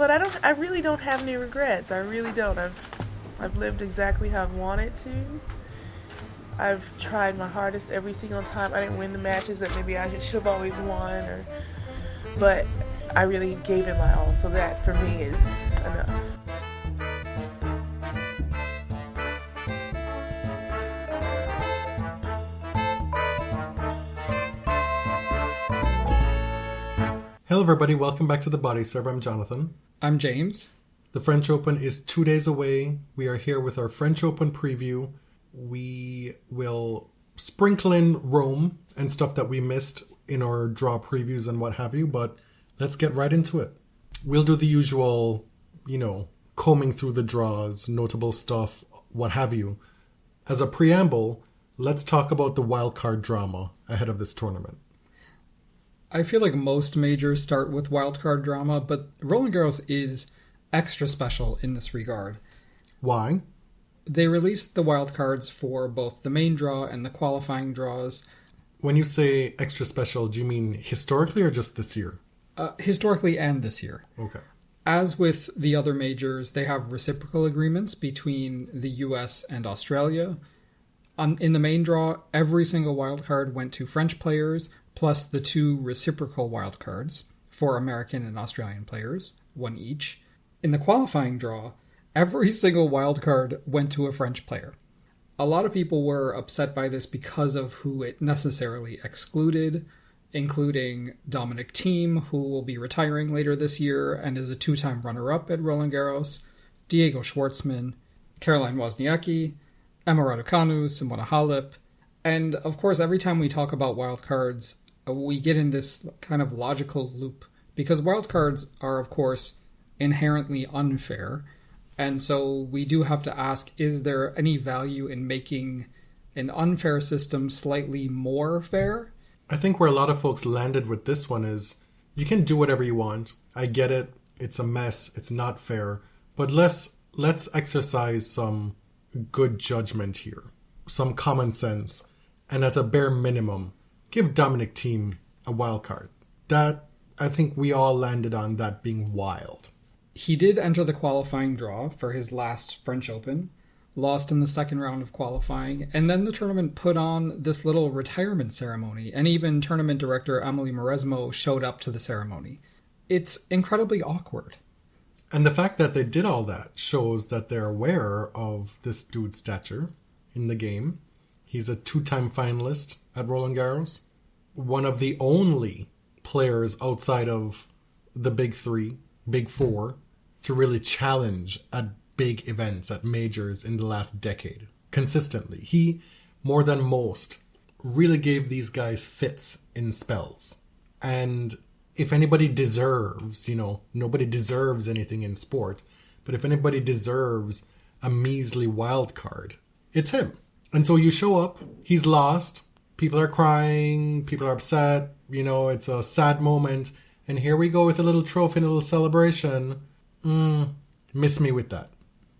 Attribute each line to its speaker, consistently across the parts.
Speaker 1: But I really don't have any regrets. I really don't. I've lived exactly how I've wanted to. I've tried my hardest every single time. I didn't win the matches that maybe I should have always won, but I really gave it my all. So that for me is enough.
Speaker 2: Hello everybody, welcome back to the Body Serve. I'm Jonathan.
Speaker 3: I'm James.
Speaker 2: The French Open is 2 days away. We are here with our French Open preview. We will sprinkle in Rome and stuff that we missed in our draw previews and what have you, but let's get right into it. We'll do the usual, combing through the draws, notable stuff, what have you. As a preamble, let's talk about the wildcard drama ahead of this tournament.
Speaker 3: I feel like most majors start with wildcard drama, but Roland Garros is extra special in this regard.
Speaker 2: Why?
Speaker 3: They released the wildcards for both the main draw and the qualifying draws.
Speaker 2: When you say extra special, do you mean historically or just this year?
Speaker 3: Historically and this year.
Speaker 2: Okay.
Speaker 3: As with the other majors, they have reciprocal agreements between the US and Australia. In the main draw, every single wildcard went to French players, plus the two reciprocal wildcards for American and Australian players, one each. In the qualifying draw, every single wildcard went to a French player. A lot of people were upset by this because of who it necessarily excluded, including Dominic Thiem, who will be retiring later this year and is a two-time runner-up at Roland Garros, Diego Schwartzman, Caroline Wozniacki, Emma Raducanu, Simona Halep, and of course every time we talk about wildcards, we get in this kind of logical loop, because wildcards are of course inherently unfair, and so we do have to ask, is there any value in making an unfair system slightly more fair?
Speaker 2: I think where a lot of folks landed with this one is, you can do whatever you want. I get it. It's a mess. It's not fair. But let's exercise some good judgment here. Some common sense. And at a bare minimum, give Dominic Thiem a wild card. That, I think we all landed on that being wild.
Speaker 3: He did enter the qualifying draw for his last French Open, lost in the second round of qualifying, and then the tournament put on this little retirement ceremony, and even tournament director Emily Mauresmo showed up to the ceremony. It's incredibly awkward.
Speaker 2: And the fact that they did all that shows that they're aware of this dude's stature in the game. He's a two-time finalist at Roland Garros. One of the only players outside of the big three, big four, to really challenge at big events, at majors in the last decade. Consistently. He, more than most, really gave these guys fits in spells. And if anybody deserves, nobody deserves anything in sport, but if anybody deserves a measly wild card, it's him. And so you show up, he's lost, people are crying, people are upset, it's a sad moment, and here we go with a little trophy and a little celebration. Miss me with that.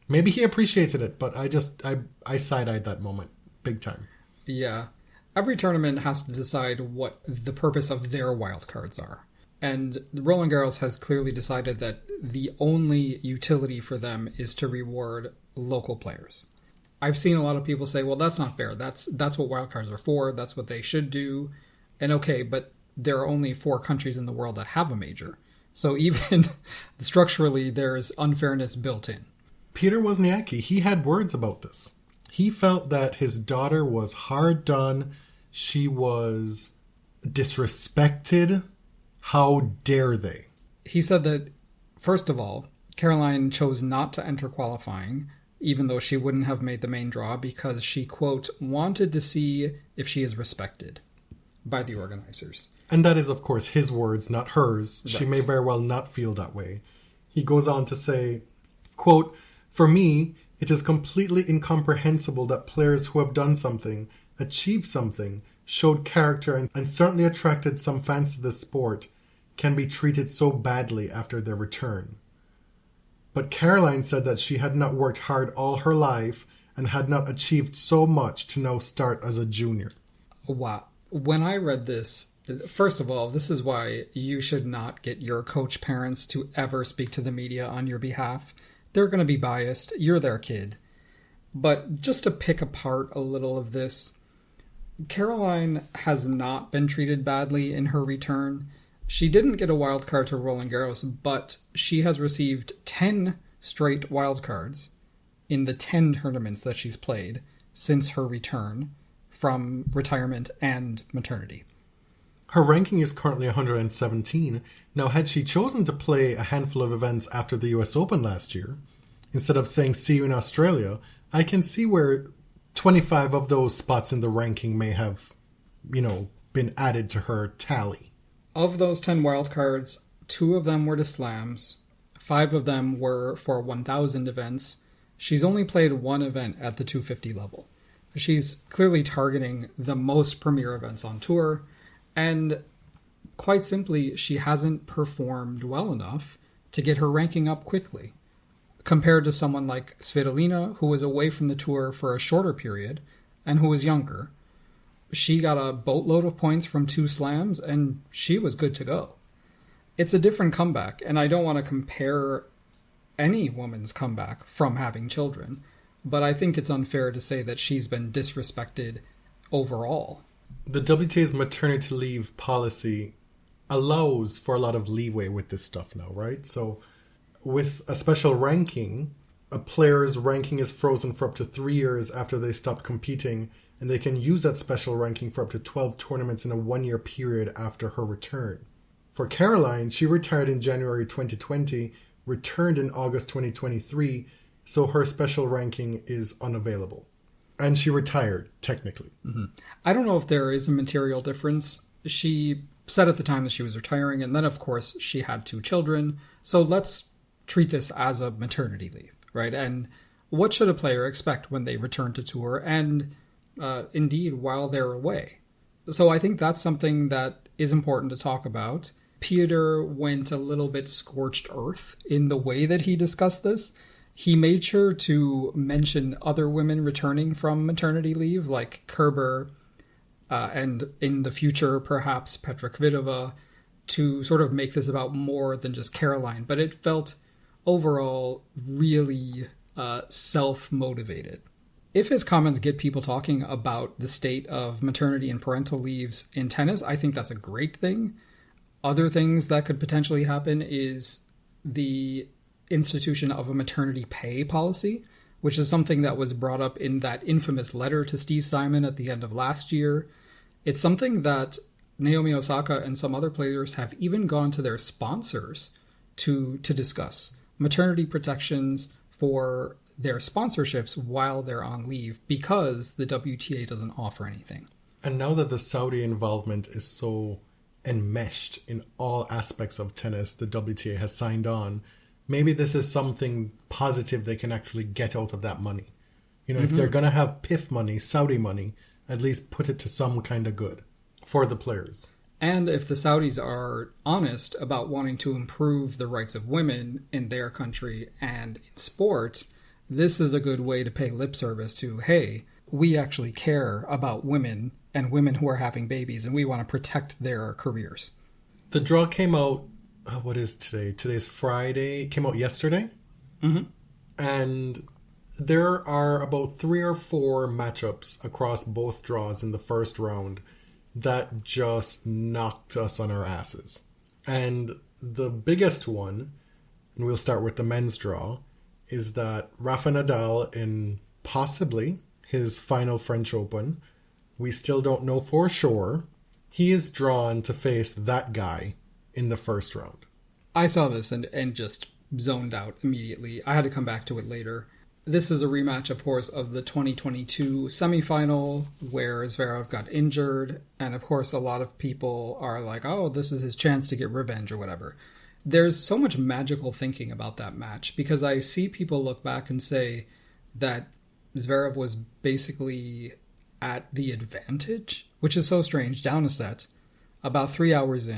Speaker 2: Maybe he appreciated it, but I side-eyed that moment big time.
Speaker 3: Yeah. Every tournament has to decide what the purpose of their wildcards are. And Roland Garros has clearly decided that the only utility for them is to reward local players. I've seen a lot of people say, well, that's not fair. That's what wildcards are for. That's what they should do. And okay, but there are only 4 countries in the world that have a major. So even structurally, there's unfairness built in.
Speaker 2: Peter Wozniacki, he had words about this. He felt that his daughter was hard done. She was disrespected. How dare they?
Speaker 3: He said that, first of all, Caroline chose not to enter qualifying, even though she wouldn't have made the main draw, because she, quote, wanted to see if she is respected by the organizers.
Speaker 2: And that is, of course, his words, not hers.
Speaker 3: Right.
Speaker 2: She may very well not feel that way. He goes on to say, quote, "For me, it is completely incomprehensible that players who have done something, achieved something, showed character, and certainly attracted some fans to the sport, can be treated so badly after their return. But Caroline said that she had not worked hard all her life and had not achieved so much to now start as a junior."
Speaker 3: Wow. When I read this, First of all, this is why you should not get your coach parents to ever speak to the media on your behalf. They're going to be biased. You're their kid. But just to pick apart a little of this, Caroline has not been treated badly in her return. She didn't get a wild card to Roland Garros, but she has received 10 straight wild cards in the 10 tournaments that she's played since her return from retirement and maternity.
Speaker 2: Her ranking is currently 117. Now, had she chosen to play a handful of events after the US Open last year, instead of saying see you in Australia, I can see where 25 of those spots in the ranking may have, been added to her tally.
Speaker 3: Of those 10 wildcards, 2 of them were to slams, 5 of them were for 1,000 events. She's only played 1 event at the 250 level. She's clearly targeting the most premier events on tour, and quite simply, she hasn't performed well enough to get her ranking up quickly. Compared to someone like Svitolina, who was away from the tour for a shorter period, and who was younger. She got a boatload of points from 2 slams, and she was good to go. It's a different comeback, and I don't want to compare any woman's comeback from having children, but I think it's unfair to say that she's been disrespected overall.
Speaker 2: The WTA's maternity leave policy allows for a lot of leeway with this stuff now, right? So with a special ranking, a player's ranking is frozen for up to 3 years after they stop competing, and they can use that special ranking for up to 12 tournaments in a 1-year period after her return. For Caroline, she retired in January 2020, returned in August 2023, so her special ranking is unavailable. And she retired, technically.
Speaker 3: Mm-hmm. I don't know if there is a material difference. She said at the time that she was retiring, and then, of course, she had 2 children. So let's treat this as a maternity leave, right? And what should a player expect when they return to tour and, indeed, while they're away? So I think that's something that is important to talk about. Peter went a little bit scorched earth in the way that he discussed this. He made sure to mention other women returning from maternity leave, like Kerber, and in the future, perhaps Petra Kvitova, to sort of make this about more than just Caroline. But it felt overall really self-motivated. If his comments get people talking about the state of maternity and parental leaves in tennis, I think that's a great thing. Other things that could potentially happen is the institution of a maternity pay policy, which is something that was brought up in that infamous letter to Steve Simon at the end of last year. It's something that Naomi Osaka and some other players have even gone to their sponsors to discuss. Maternity protections for their sponsorships while they're on leave because the WTA doesn't offer anything.
Speaker 2: And now that the Saudi involvement is so enmeshed in all aspects of tennis, the WTA has signed on, maybe this is something positive they can actually get out of that money. If they're going to have PIF money, Saudi money, at least put it to some kind of good for the players.
Speaker 3: And if the Saudis are honest about wanting to improve the rights of women in their country and in sport, this is a good way to pay lip service to, hey, we actually care about women and women who are having babies, and we want to protect their careers.
Speaker 2: The draw came out, what is today? Today's Friday. It came out yesterday.
Speaker 3: Mm-hmm.
Speaker 2: And there are about 3 or 4 matchups across both draws in the first round that just knocked us on our asses. And the biggest one, and we'll start with the men's draw, is that Rafa Nadal in possibly his final French Open, we still don't know for sure, he is drawn to face that guy in the first round.
Speaker 3: I saw this and just zoned out immediately. I had to come back to it later. This is a rematch, of course, of the 2022 semifinal where Zverev got injured. And of course, a lot of people are like, oh, this is his chance to get revenge or whatever. There's so much magical thinking about that match because I see people look back and say that Zverev was basically at the advantage, which is so strange, down a set, about 3 hours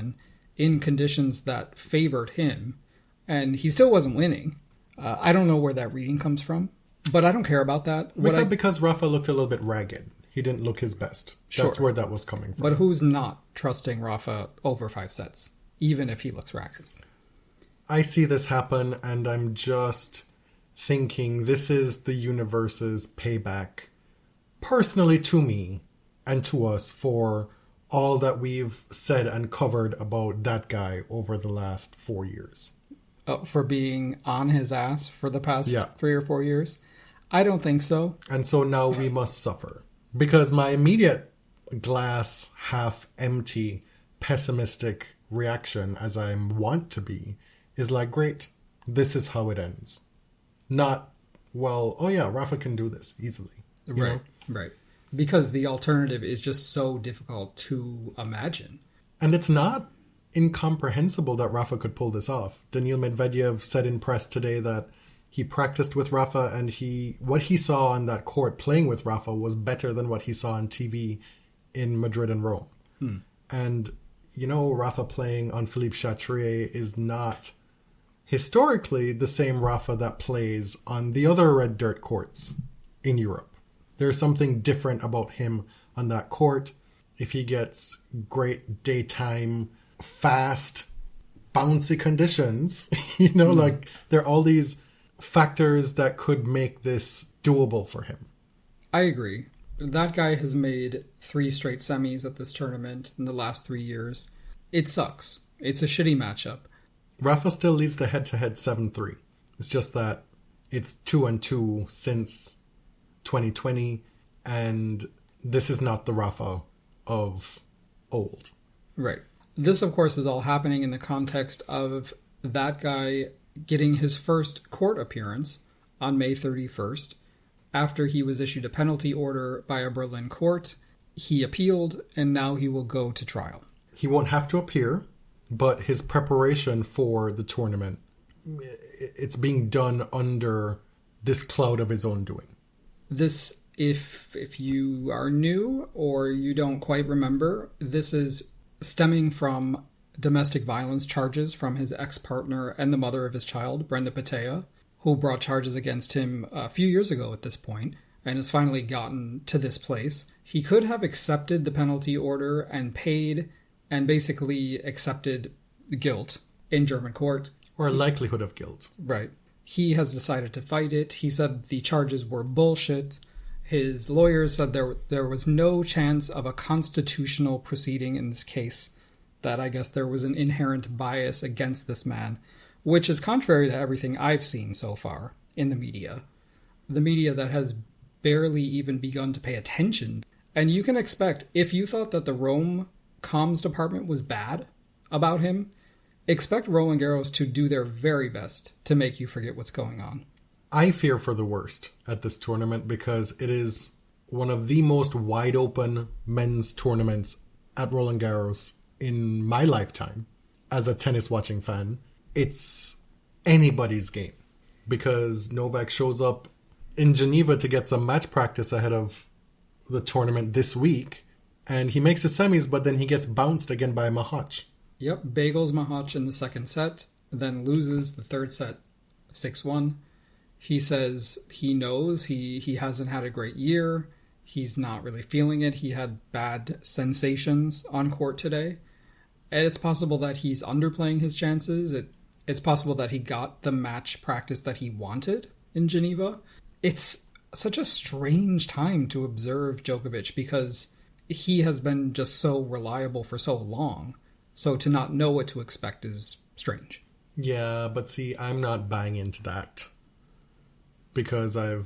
Speaker 3: in conditions that favored him, and he still wasn't winning. I don't know where that reading comes from, but I don't care about that.
Speaker 2: Because Rafa looked a little bit ragged. He didn't look his best.
Speaker 3: Sure.
Speaker 2: That's where that was coming from.
Speaker 3: But who's not trusting Rafa over 5 sets, even if he looks ragged?
Speaker 2: I see this happen, and I'm just thinking this is the universe's payback, personally to me and to us, for all that we've said and covered about that guy over the last 4 years.
Speaker 3: For being on his ass for the past 3 or 4 years? I don't think so.
Speaker 2: And so now we must suffer. Because my immediate glass half empty, pessimistic reaction, as I want to be, is like, great, this is how it ends. Not, well, oh yeah, Rafa can do this easily. You know?
Speaker 3: Right. Because the alternative is just so difficult to imagine.
Speaker 2: And it's not incomprehensible that Rafa could pull this off. Daniil Medvedev said in press today that he practiced with Rafa, and what he saw on that court playing with Rafa was better than what he saw on TV in Madrid and Rome. And, you know, Rafa playing on Philippe Chatrier is not historically the same Rafa that plays on the other red dirt courts in Europe. There's something different about him on that court. If he gets great daytime, fast, bouncy conditions, you know, like there are all these factors that could make this doable for him.
Speaker 3: I agree. That guy has made 3 straight semis at this tournament in the last 3 years. It sucks. It's a shitty matchup.
Speaker 2: Rafa still leads the head-to-head 7-3. It's just that it's 2-2 since 2020, and this is not the Rafa of old.
Speaker 3: Right. This, of course, is all happening in the context of that guy getting his first court appearance on May 31st. After he was issued a penalty order by a Berlin court, he appealed, and now he will go to trial.
Speaker 2: He won't have to appear, but his preparation for the tournament, it's being done under this cloud of his own doing.
Speaker 3: This, if you are new or you don't quite remember, this is stemming from domestic violence charges from his ex-partner and the mother of his child, Brenda Petea, who brought charges against him a few years ago at this point, and has finally gotten to this place. He could have accepted the penalty order and paid and basically accepted guilt in German court.
Speaker 2: Or likelihood of guilt.
Speaker 3: Right. He has decided to fight it. He said the charges were bullshit. His lawyers said there was no chance of a constitutional proceeding in this case, that I guess there was an inherent bias against this man, which is contrary to everything I've seen so far in the media. The media that has barely even begun to pay attention. And you can expect, if you thought that the Rome comms department was bad about him, expect Roland Garros to do their very best to make you forget what's going on.
Speaker 2: I fear for the worst at this tournament because it is one of the most wide open men's tournaments at Roland Garros in my lifetime as a tennis watching fan. It's anybody's game because Novak shows up in Geneva to get some match practice ahead of the tournament this week, and he makes the semis, but then he gets bounced again by Mahac.
Speaker 3: Yep, bagels Mahac in the second set, then loses the third set 6-1. He says he knows he hasn't had a great year. He's not really feeling it. He had bad sensations on court today. And it's possible that he's underplaying his chances. It's possible that he got the match practice that he wanted in Geneva. It's such a strange time to observe Djokovic because he has been just so reliable for so long. So to not know what to expect is strange.
Speaker 2: Yeah, but see, I'm not buying into that because I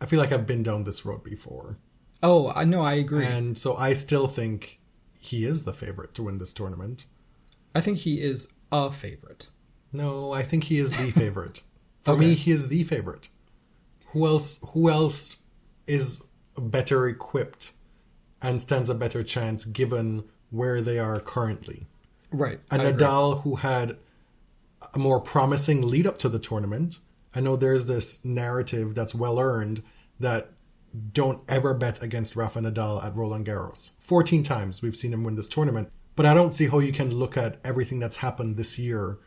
Speaker 2: feel like I've been down this road before.
Speaker 3: Oh, I know, I agree.
Speaker 2: And so I still think he is the favorite to win this tournament.
Speaker 3: I think he is a favorite.
Speaker 2: No, I think he is the favorite. For me, he is the favorite. Who else is better equipped and stands a better chance given where they are currently?
Speaker 3: Right.
Speaker 2: And Nadal, who had a more promising lead up to the tournament. I know there's this narrative that's well earned that don't ever bet against Rafa Nadal at Roland Garros. 14 times we've seen him win this tournament. But I don't see how you can look at everything that's happened this year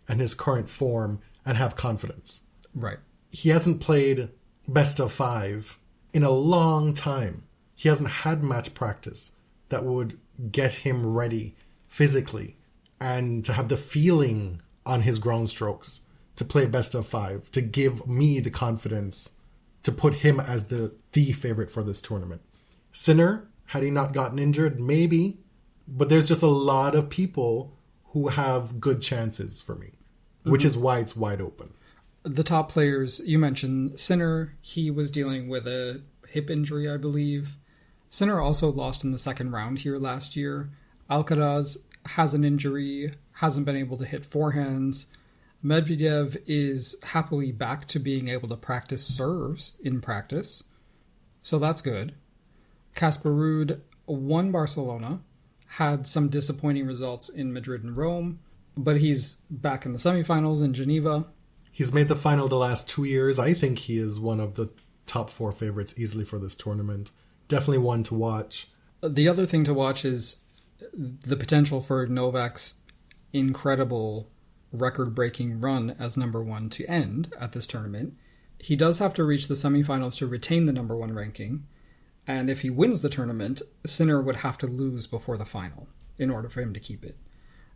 Speaker 2: and his current form and have confidence.
Speaker 3: Right.
Speaker 2: He hasn't played best of 5 in a long time. He hasn't had match practice that would get him ready physically and to have the feeling on his ground strokes to play best of 5, to give me the confidence to put him as the favorite for this tournament. Sinner, had he not gotten injured, maybe, but there's just a lot of people who have good chances for me, which is why it's wide open.
Speaker 3: The top players, you mentioned Sinner, he was dealing with a hip injury, I believe. Sinner also lost in the second round here last year. Alcaraz has an injury, hasn't been able to hit forehands. Medvedev is happily back to being able to practice serves in practice, so that's good. Casper Ruud won Barcelona, had some disappointing results in Madrid and Rome, but he's back in the semifinals in Geneva.
Speaker 2: He's made the final the last 2 years. I think he is one of the top 4 favorites easily for this tournament. Definitely one to watch.
Speaker 3: The other thing to watch is the potential for Novak's incredible record-breaking run as number 1 to end at this tournament. He does have to reach the semifinals to retain the number 1 ranking, and if he wins the tournament, Sinner would have to lose before the final in order for him to keep it.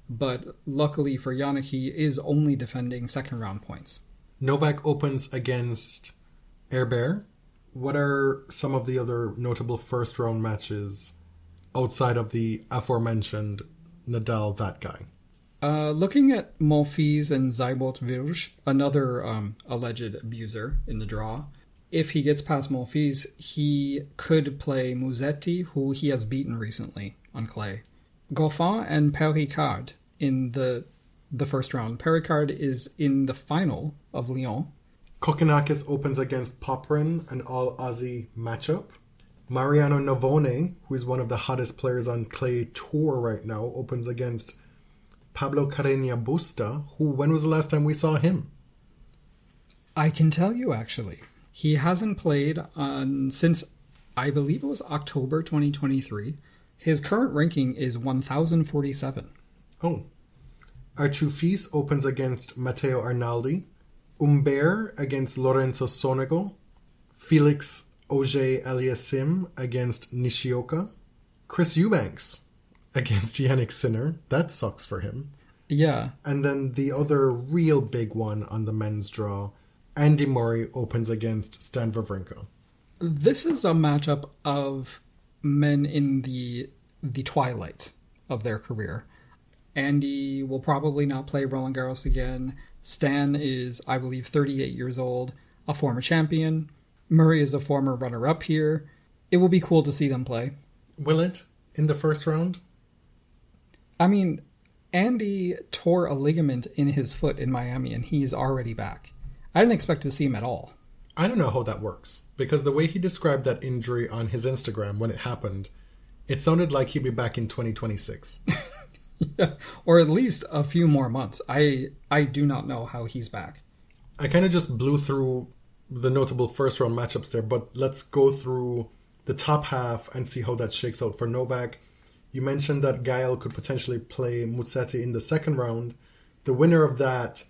Speaker 3: But luckily for Jannik, he is only defending second-round points.
Speaker 2: Novak opens against Herbert. What are some of the other notable first-round matches outside of the aforementioned Nadal, that guy?
Speaker 3: Looking at Monfils and Zybot Virge, another alleged abuser in the draw, if he gets past Monfils, he could play Musetti, who he has beaten recently on clay. Goffin and Perricard in the first round. Perricard is in the final of Lyon.
Speaker 2: Kokkinakis opens against Poprin, an all-Aussie matchup. Mariano Navone, who is one of the hottest players on clay tour right now, opens against Pablo Carreño Busta, who, when was the last time we saw him?
Speaker 3: I can tell you, actually. He hasn't played since, I believe it was October 2023. His current ranking is 1,047.
Speaker 2: Oh. Archufis opens against Matteo Arnaldi. Humbert against Lorenzo Sonego. Felix Auger-Aliassime against Nishioka. Chris Eubanks against Jannik Sinner. That sucks for him.
Speaker 3: Yeah.
Speaker 2: And then the other real big one on the men's draw, Andy Murray opens against Stan Wawrinka.
Speaker 3: This is a matchup of men in the twilight of their career. Andy will probably not play Roland Garros again. Stan is, I believe, 38 years old, a former champion. Murray is a former runner-up here. It will be cool to see them play.
Speaker 2: Will it? In the first round?
Speaker 3: I mean, Andy tore a ligament in his foot in Miami, and he's already back. I didn't expect to see him at all.
Speaker 2: I don't know how that works, because the way he described that injury on his Instagram when it happened, it sounded like he'd be back in 2026.
Speaker 3: Yeah, or at least a few more months. I do not know how he's back.
Speaker 2: I kind of just blew through the notable first-round matchups there, but let's go through the top half and see how that shakes out for Novak. You mentioned that Gael could potentially play Musetti in the second round. The winner of that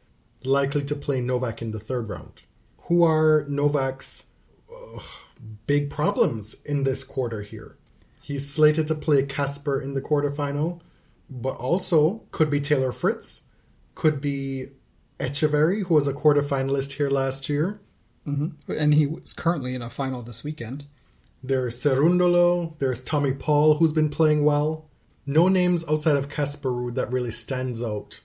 Speaker 2: likely to play Novak in the third round. Who are Novak's big problems in this quarter here? He's slated to play Casper in the quarterfinal, but also could be Taylor Fritz, could be Echeverry, who was a quarterfinalist here last year.
Speaker 3: Mm-hmm. And he was currently in a final this weekend.
Speaker 2: There's Cerundolo, there's Tommy Paul, who's been playing well. No names outside of Casper Ruud that really stands out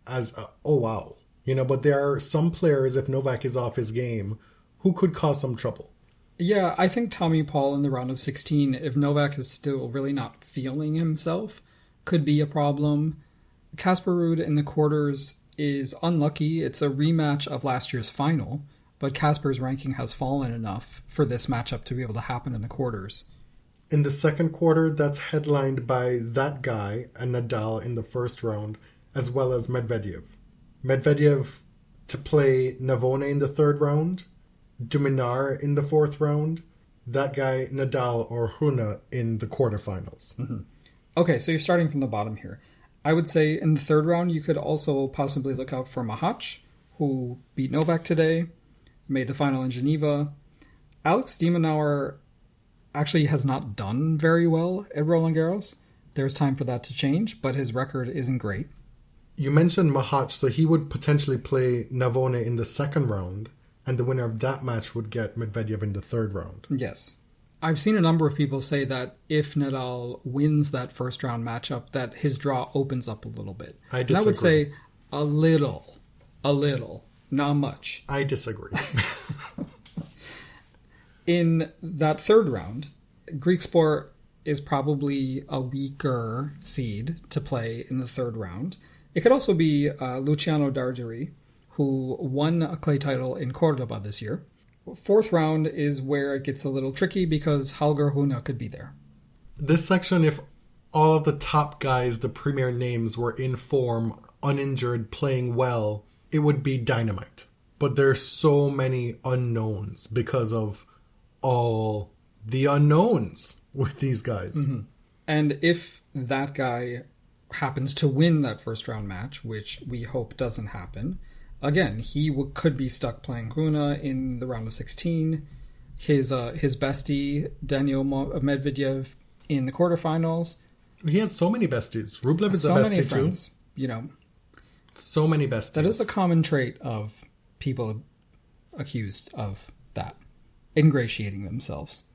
Speaker 2: as, oh wow. You know, but there are some players, if Novak is off his game, who could cause some trouble.
Speaker 3: Yeah, I think Tommy Paul in the round of 16, if Novak is still really not feeling himself, could be a problem. Casper Ruud in the quarters is unlucky. It's a rematch of last year's final, but Casper's ranking has fallen enough for this matchup to be able to happen in the quarters.
Speaker 2: In the second quarter, that's headlined by that guy and Nadal in the first round, as well as Medvedev. Medvedev to play Navone in the third round, Duminar in the fourth round, that guy Nadal or Huna in the quarterfinals.
Speaker 3: Mm-hmm. Okay, so you're starting from the bottom here. I would say in the third round, you could also possibly look out for Mahac, who beat Novak today, made the final in Geneva. Alex de Minaur, actually has not done very well at Roland Garros. There's time for that to change, but his record isn't great.
Speaker 2: You mentioned Mahat, so he would potentially play Navone in the second round, and the winner of that match would get Medvedev in the third round.
Speaker 3: Yes. I've seen a number of people say that if Nadal wins that first round matchup, that his draw opens up a little bit.
Speaker 2: I disagree.
Speaker 3: And I would say a little, not much.
Speaker 2: I disagree.
Speaker 3: In that third round, Greek Sport is probably a weaker seed to play in the third round. It could also be Luciano Darderi, who won a clay title in Cordoba this year. Fourth round is where it gets a little tricky because Holger Rune could be there.
Speaker 2: This section, if all of the top guys, the premier names, were in form, uninjured, playing well, it would be dynamite. But there's so many unknowns because of all the unknowns with these guys.
Speaker 3: Mm-hmm. And if that guy happens to win that first round match, which we hope doesn't happen, again, he could be stuck playing Rune in the round of 16. His bestie, Daniil Medvedev, in the quarterfinals.
Speaker 2: He has so many besties. Rublev is a
Speaker 3: so many
Speaker 2: bestie
Speaker 3: friends,
Speaker 2: too.
Speaker 3: You know.
Speaker 2: So many besties.
Speaker 3: That is a common trait of people accused of that. Ingratiating themselves.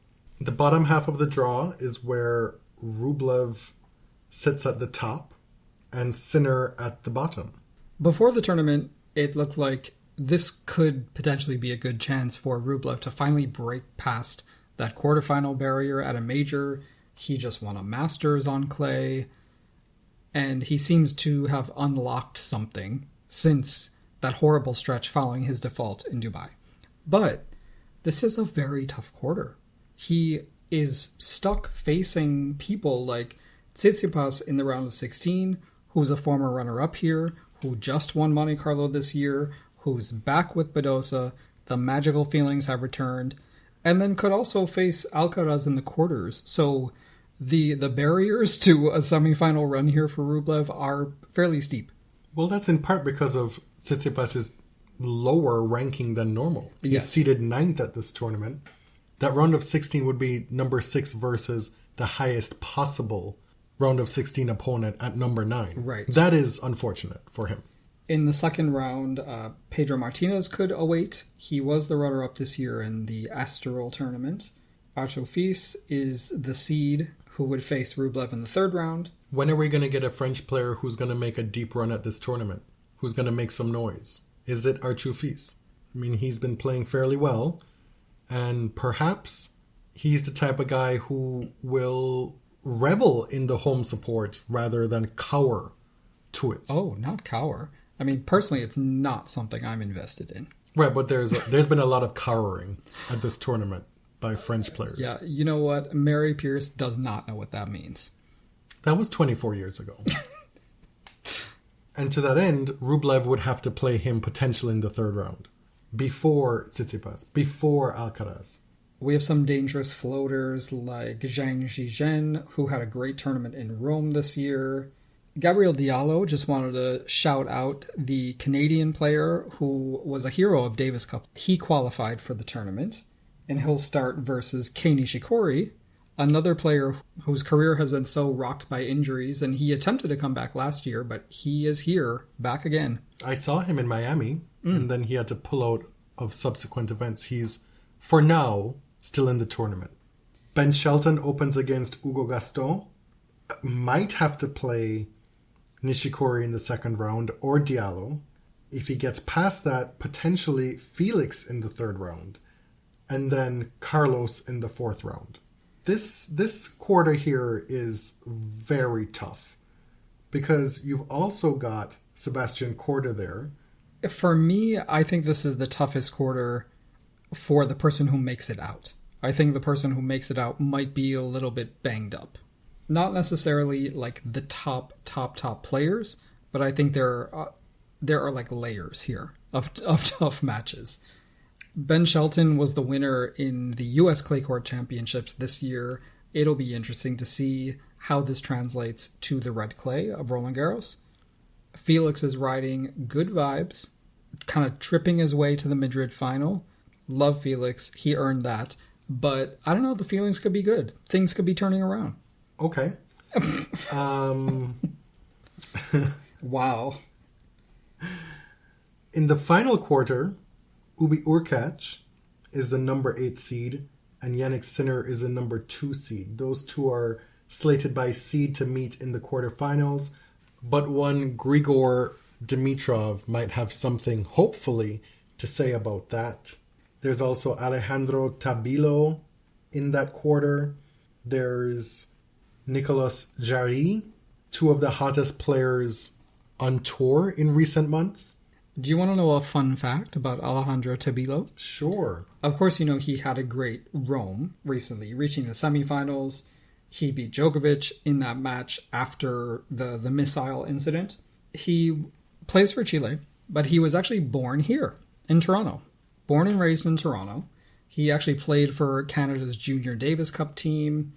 Speaker 2: The bottom half of the draw is where Rublev sits at the top and Sinner at the bottom.
Speaker 3: Before the tournament, it looked like this could potentially be a good chance for Rublev to finally break past that quarterfinal barrier at a major. He just won a Masters on clay, and he seems to have unlocked something since that horrible stretch following his default in Dubai. But this is a very tough quarter. He is stuck facing people like Tsitsipas in the round of 16, who's a former runner-up here, who just won Monte Carlo this year, who's back with Badosa, the magical feelings have returned, and then could also face Alcaraz in the quarters. So the barriers to a semifinal run here for Rublev are fairly steep.
Speaker 2: Well, that's in part because of Tsitsipas' lower ranking than normal. He's
Speaker 3: Yes.
Speaker 2: seeded 9th at this tournament. That round of 16 would be number 6 versus the highest possible round of 16 opponent at number 9.
Speaker 3: Right.
Speaker 2: That is unfortunate for him.
Speaker 3: In the second round, Pedro Martinez could await. He was the runner-up this year in the Estoril tournament. Arthur Fils is the seed who would face Rublev in the third round.
Speaker 2: When are we going to get a French player who's going to make a deep run at this tournament? Who's going to make some noise? Is it Arthur Fils? I mean, he's been playing fairly well, and perhaps he's the type of guy who will revel in the home support rather than cower to it.
Speaker 3: Oh, not cower. I mean, personally, it's not something I'm invested in.
Speaker 2: Right, but there's been a lot of cowering at this tournament by French players.
Speaker 3: Yeah, you know what? Mary Pierce does not know what that means.
Speaker 2: That was 24 years ago. And to that end, Rublev would have to play him potentially in the third round. Before Tsitsipas, before Alcaraz.
Speaker 3: We have some dangerous floaters like Zhang Zhizhen, who had a great tournament in Rome this year. Gabriel Diallo, just wanted to shout out the Canadian player who was a hero of Davis Cup. He qualified for the tournament, and he'll start versus Kei Nishikori, another player whose career has been so rocked by injuries, and he attempted to come back last year, but he is here, back again.
Speaker 2: I saw him in Miami, and then he had to pull out of subsequent events. He's, for now, still in the tournament. Ben Shelton opens against Hugo Gaston. Might have to play Nishikori in the second round or Diallo. If he gets past that, potentially Felix in the third round. And then Carlos in the fourth round. This quarter here is very tough. Because you've also got Sebastian Korda there.
Speaker 3: For me, I think this is the toughest quarter for the person who makes it out. I think the person who makes it out might be a little bit banged up. Not necessarily like the top players, but I think there are like layers here of tough matches. Ben Shelton was the winner in the U.S. Clay Court Championships this year. It'll be interesting to see how this translates to the red clay of Roland Garros. Felix is riding good vibes, kind of tripping his way to the Madrid final. Love Felix. He earned that. But I don't know, the feelings could be good. Things could be turning around.
Speaker 2: Okay.
Speaker 3: Wow.
Speaker 2: In the final quarter, Ubi Urkac is the number 8 seed, and Jannik Sinner is the number 2 seed. Those two are slated by seed to meet in the quarterfinals, but one Grigor Dimitrov might have something, hopefully, to say about that. There's also Alejandro Tabilo in that quarter. There's Nicolas Jarry, two of the hottest players on tour in recent months.
Speaker 3: Do you want to know a fun fact about Alejandro Tabilo?
Speaker 2: Sure.
Speaker 3: Of course, you know he had a great Rome recently, reaching the semifinals. He beat Djokovic in that match after the missile incident. He plays for Chile, but he was actually born here in Toronto. Born and raised in Toronto. He actually played for Canada's Junior Davis Cup team.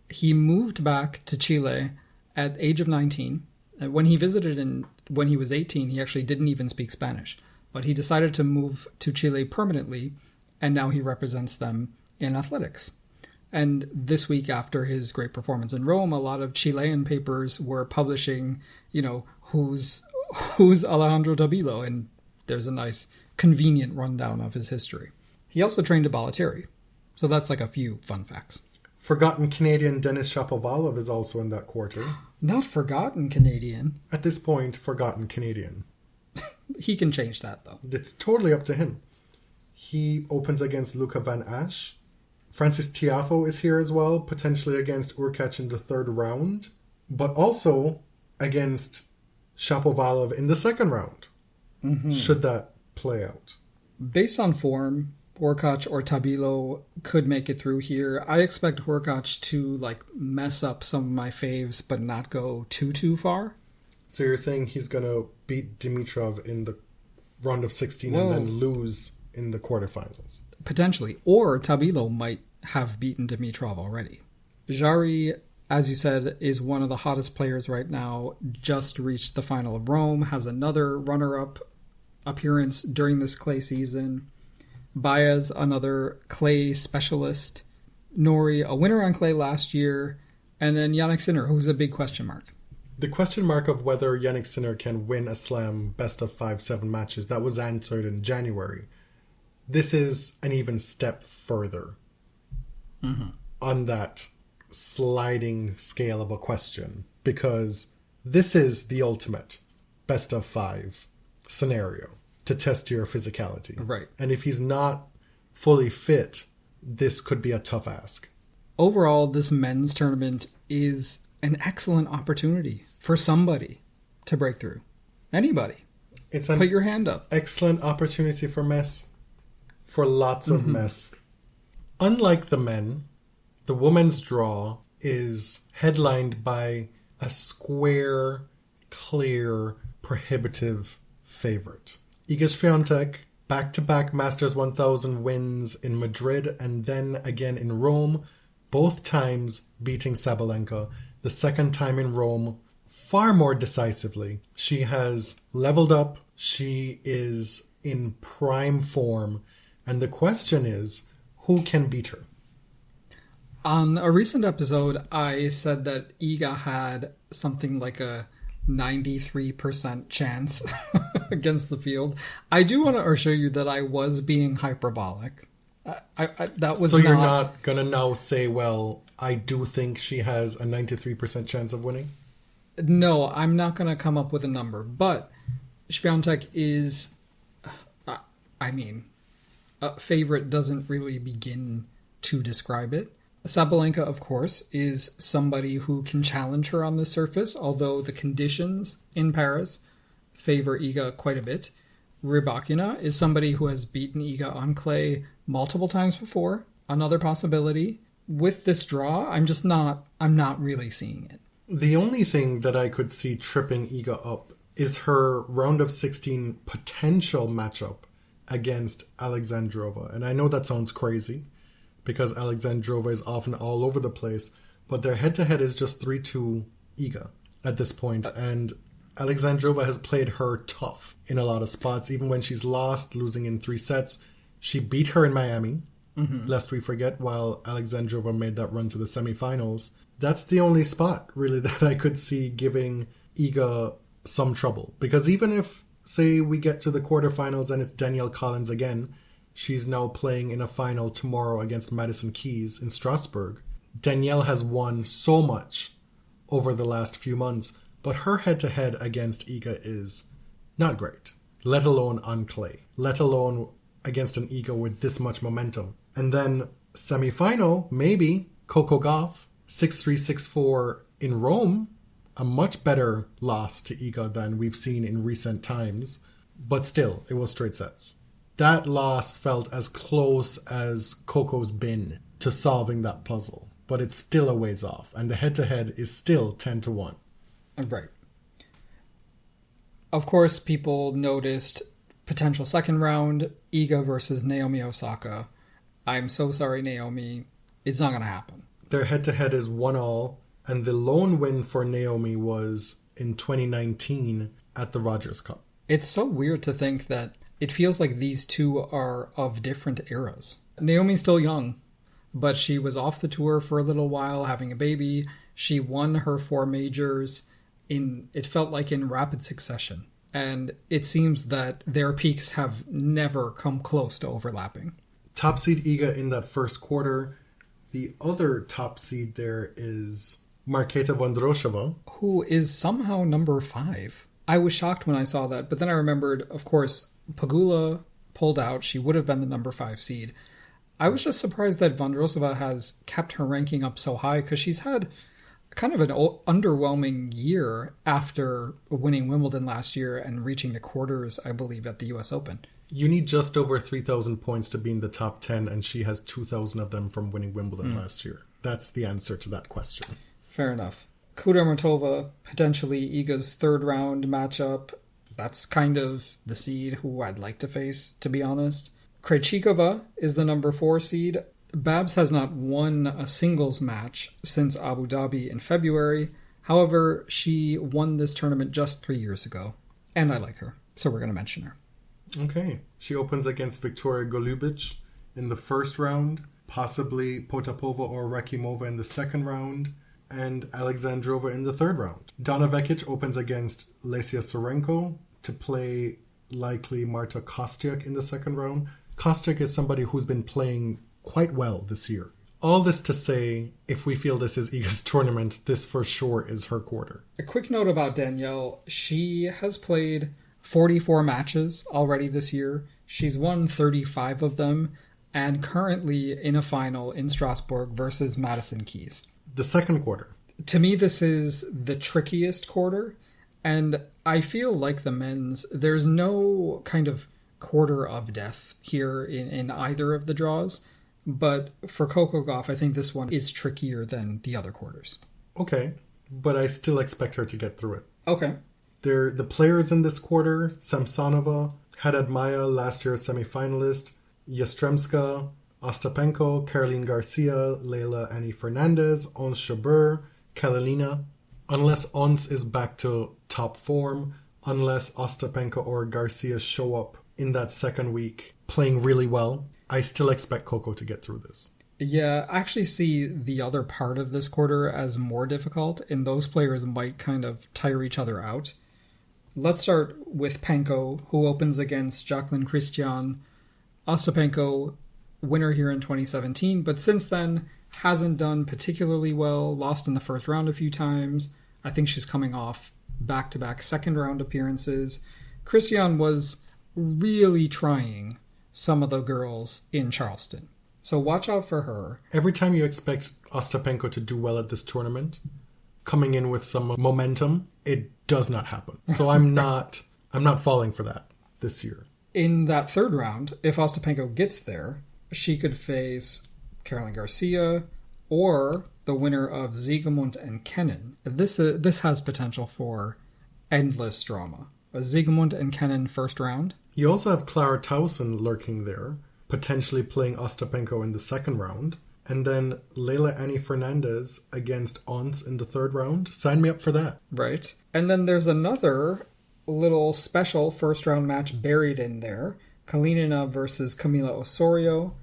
Speaker 3: He moved back to Chile at the age of 19. And when he visited when he was 18, he actually didn't even speak Spanish. But he decided to move to Chile permanently, and now he represents them in athletics. And this week, after his great performance in Rome, a lot of Chilean papers were publishing, who's Alejandro Tabilo, and there's a nice, convenient rundown of his history. He also trained at Bollettieri, so that's like a few fun facts.
Speaker 2: Forgotten Canadian Denis Shapovalov is also in that quarter.
Speaker 3: Not forgotten Canadian.
Speaker 2: At this point, forgotten Canadian.
Speaker 3: He can change that, though.
Speaker 2: It's totally up to him. He opens against Luca Van Asch. Francis Tiafoe is here as well, potentially against Urkac in the third round, but also against Shapovalov in the second round, should that play out. Based
Speaker 3: on form, Urkac or Tabilo could make it through here. I expect Urkac to mess up some of my faves, but not go too far.
Speaker 2: So you're saying he's going to beat Dimitrov in the round of 16 and then lose in the quarterfinals?
Speaker 3: Potentially. Or Tabilo might have beaten Dimitrov already. Jarry, as you said, is one of the hottest players right now. Just reached the final of Rome. Has another runner-up appearance during this clay season. Baez, another clay specialist. Nori, a winner on clay last year. And then Jannik Sinner, who's a big question mark.
Speaker 2: The question mark of whether Jannik Sinner can win a slam best of 5-7 matches, that was answered in January. This is an even step further on that sliding scale of a question, because this is the ultimate best of 5 scenario to test your physicality.
Speaker 3: Right.
Speaker 2: And if he's not fully fit, this could be a tough ask.
Speaker 3: Overall, this men's tournament is an excellent opportunity for somebody to break through. Anybody. Put your hand up.
Speaker 2: Excellent opportunity for mess. For lots of mess. Unlike the men, the women's draw is headlined by a square, clear, prohibitive favorite. Iga Swiatek, back-to-back Masters 1000 wins in Madrid and then again in Rome, both times beating Sabalenka. The second time in Rome, far more decisively. She has leveled up. She is in prime form. And the question is, who can beat her?
Speaker 3: On a recent episode, I said that Iga had something like a 93% chance against the field. I do want to assure you that I was being hyperbolic. That was
Speaker 2: so you're not going to now say, well, I do think she has a 93% chance of winning?
Speaker 3: No, I'm not going to come up with a number. But Swiatek is, favorite doesn't really begin to describe it. Sabalenka, of course, is somebody who can challenge her on the surface, although the conditions in Paris favor Iga quite a bit. Rybakina is somebody who has beaten Iga on clay multiple times before. Another possibility. With this draw, I'm not really seeing it.
Speaker 2: The only thing that I could see tripping Iga up is her round of 16 potential matchup against Alexandrova. And I know that sounds crazy, because Alexandrova is often all over the place, but their head-to-head is just 3-2 Iga at this point, and Alexandrova has played her tough in a lot of spots, even when she's losing in 3 sets. She beat her in Miami, lest we forget, while Alexandrova made that run to the semifinals. That's the only spot, really, that I could see giving Iga some trouble. Because even if, say, we get to the quarterfinals and it's Danielle Collins again, she's now playing in a final tomorrow against Madison Keys in Strasbourg. Danielle has won so much over the last few months, but her head-to-head against Iga is not great, let alone on clay, let alone against an Iga with this much momentum. And then semi-final, maybe, Coco Gauff, 6-3, 6-4 in Rome, a much better loss to Iga than we've seen in recent times, but still, it was straight sets. That loss felt as close as Coco's been to solving that puzzle, but it's still a ways off, and the head-to-head is still 10-1.
Speaker 3: Right. Of course, people noticed potential second round, Iga versus Naomi Osaka. I'm so sorry, Naomi. It's not going to happen.
Speaker 2: Their head-to-head is 1-1, and the lone win for Naomi was in 2019 at the Rogers Cup.
Speaker 3: It's so weird to think that it feels like these two are of different eras. Naomi's still young, but she was off the tour for a little while, having a baby. She won her 4 majors it felt like in rapid succession. And it seems that their peaks have never come close to overlapping.
Speaker 2: Top seed Iga in that first quarter. The other top seed there is Marketa Vondrousova,
Speaker 3: who is somehow number 5. I was shocked when I saw that, but then I remembered, of course, Pegula pulled out. She would have been the number 5 seed. I was just surprised that Vondrousova has kept her ranking up so high, because she's had kind of an underwhelming year after winning Wimbledon last year and reaching the quarters, I believe, at the US Open.
Speaker 2: You need just over 3,000 points to be in the top 10, and she has 2,000 of them from winning Wimbledon last year. That's the answer to that question.
Speaker 3: Fair enough. Kudermetova, potentially Iga's third round matchup. That's kind of the seed who I'd like to face, to be honest. Krejcikova is the number 4 seed. Babs has not won a singles match since Abu Dhabi in February. However, she won this tournament just 3 years ago. And I like her, so we're going to mention her.
Speaker 2: Okay. She opens against Victoria Golubic in the first round, possibly Potapova or Rakimova in the second round, and Alexandrova in the third round. Donna Vekic opens against Lesia Sorenko to play likely Marta Kostyuk in the second round. Kostyuk is somebody who's been playing quite well this year. All this to say, if we feel this is Iga's tournament, this for sure is her quarter.
Speaker 3: A quick note about Danielle. She has played 44 matches already this year. She's won 35 of them, and currently in a final in Strasbourg versus Madison Keys.
Speaker 2: The second quarter.
Speaker 3: To me, this is the trickiest quarter, and I feel like the men's, there's no kind of quarter of death here in either of the draws. But for Coco Gauff, I think this one is trickier than the other quarters.
Speaker 2: Okay, but I still expect her to get through it.
Speaker 3: Okay.
Speaker 2: The players in this quarter: Samsonova, Haddad Maia, last year's semifinalist, Yastremska, Ostapenko, Caroline Garcia, Leila Annie Fernandez, Ons Jabeur, Kalinina. Unless Ons is back to top form, unless Ostapenko or Garcia show up in that second week playing really well, I still expect Coco to get through this.
Speaker 3: Yeah, I actually see the other part of this quarter as more difficult, and those players might kind of tire each other out. Let's start with Penko, who opens against Jacqueline Christian. Ostapenko, winner here in 2017, but since then hasn't done particularly well, lost in the first round a few times. I think she's coming off back-to-back second round appearances. Christian was really trying some of the girls in Charleston. So watch out for her.
Speaker 2: Every time you expect Ostapenko to do well at this tournament, coming in with some momentum, it does not happen. So I'm not falling for that this year.
Speaker 3: In that third round, if Ostapenko gets there, she could face Caroline Garcia or the winner of Ziegemund and Kenin. This has potential for endless drama. A Ziegemund and Kenin first round.
Speaker 2: You also have Clara Tauson lurking there, potentially playing Ostapenko in the second round. And then Leila Annie Fernandez against Ons in the third round. Sign me up for that.
Speaker 3: Right. And then there's another little special first round match buried in there. Kalinina versus Camila Osorio.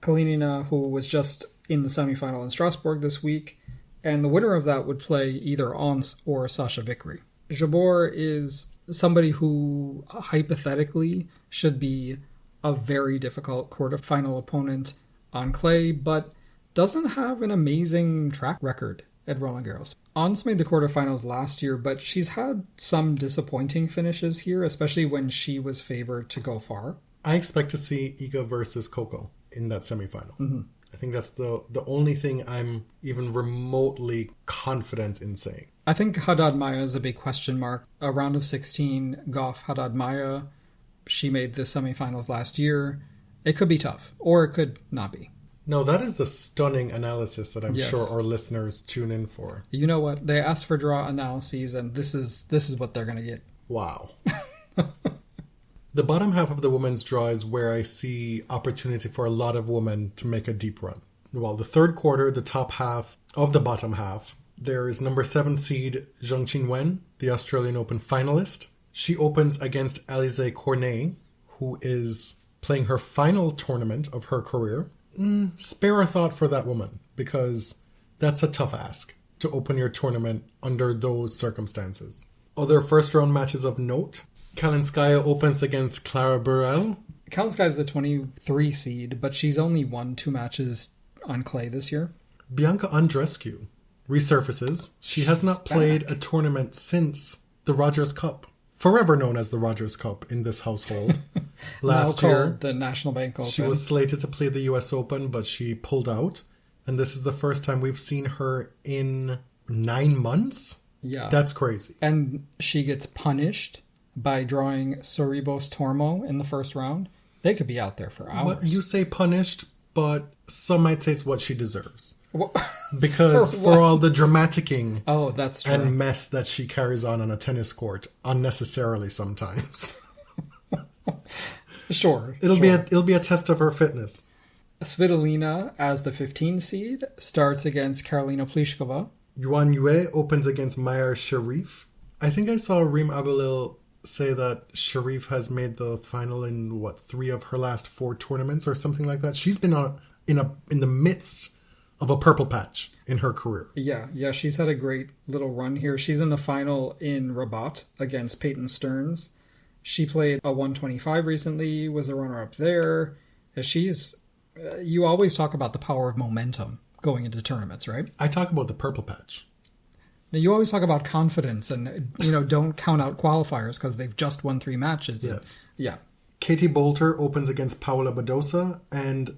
Speaker 3: Kalinina, who was just in the semifinal in Strasbourg this week, and the winner of that would play either Ons or Sasha Vikri. Jabeur is somebody who hypothetically should be a very difficult quarterfinal opponent on clay, but doesn't have an amazing track record at Roland Garros. Ons made the quarterfinals last year, but she's had some disappointing finishes here, especially when she was favored to go far.
Speaker 2: I expect to see Iga versus Coco in that semifinal.
Speaker 3: Mm-hmm.
Speaker 2: I think that's the only thing I'm even remotely confident in saying.
Speaker 3: I think Haddad Maia is a big question mark. A round of 16, Goff, Haddad Maia. She made the semifinals last year. It could be tough, or it could not be.
Speaker 2: No, that is the stunning analysis that I'm
Speaker 3: Yes.
Speaker 2: sure our listeners tune in for.
Speaker 3: You know what? They asked for draw analyses, and this is what they're going to get.
Speaker 2: Wow. The bottom half of the women's draw is where I see opportunity for a lot of women to make a deep run. Well, the third quarter, the top half of the bottom half, there is number 7 seed Zheng Qinwen, the Australian Open finalist. She opens against Alizé Cornet, who is playing her final tournament of her career. Spare a thought for that woman, because that's a tough ask to open your tournament under those circumstances. Other first round matches of note. Kalinskaya opens against Clara Burel.
Speaker 3: Kalinskaya is the 23 seed, but she's only won 2 matches on clay this year.
Speaker 2: Bianca Andreescu resurfaces. She has not played
Speaker 3: back.
Speaker 2: a tournament since the Rogers Cup, forever known as the Rogers Cup in this household. Last
Speaker 3: now
Speaker 2: year,
Speaker 3: called the National Bank Open.
Speaker 2: she was slated to play the US Open, but she pulled out. And this is the first time we've seen her in 9 months?
Speaker 3: Yeah.
Speaker 2: That's crazy.
Speaker 3: And she gets punished by drawing Sorribos Tormo in the first round. They could be out there for hours.
Speaker 2: But you say punished, but some might say it's what she deserves.
Speaker 3: What?
Speaker 2: Because for all the dramaticking
Speaker 3: Oh, that's true.
Speaker 2: and mess that she carries on a tennis court unnecessarily sometimes.
Speaker 3: Sure.
Speaker 2: It'll be a test of her fitness.
Speaker 3: Svitolina, as the 15 seed, starts against Karolina Pliskova.
Speaker 2: Yuan Yue opens against Maya Sharif. I think I saw Reem Abalil say that Sharif has made the final in 3 of her last 4 tournaments or something like that. She's been in the midst of a purple patch in her career.
Speaker 3: Yeah, she's had a great little run here. She's in the final in Rabat against Peyton Stearns. She played a 125 recently, was a runner-up there. You always talk about the power of momentum going into tournaments, right?
Speaker 2: I talk about the purple patch.
Speaker 3: Now, you always talk about confidence and, don't count out qualifiers because they've just won 3 matches.
Speaker 2: Yes.
Speaker 3: Yeah.
Speaker 2: Katie Bolter opens against Paula Badosa, and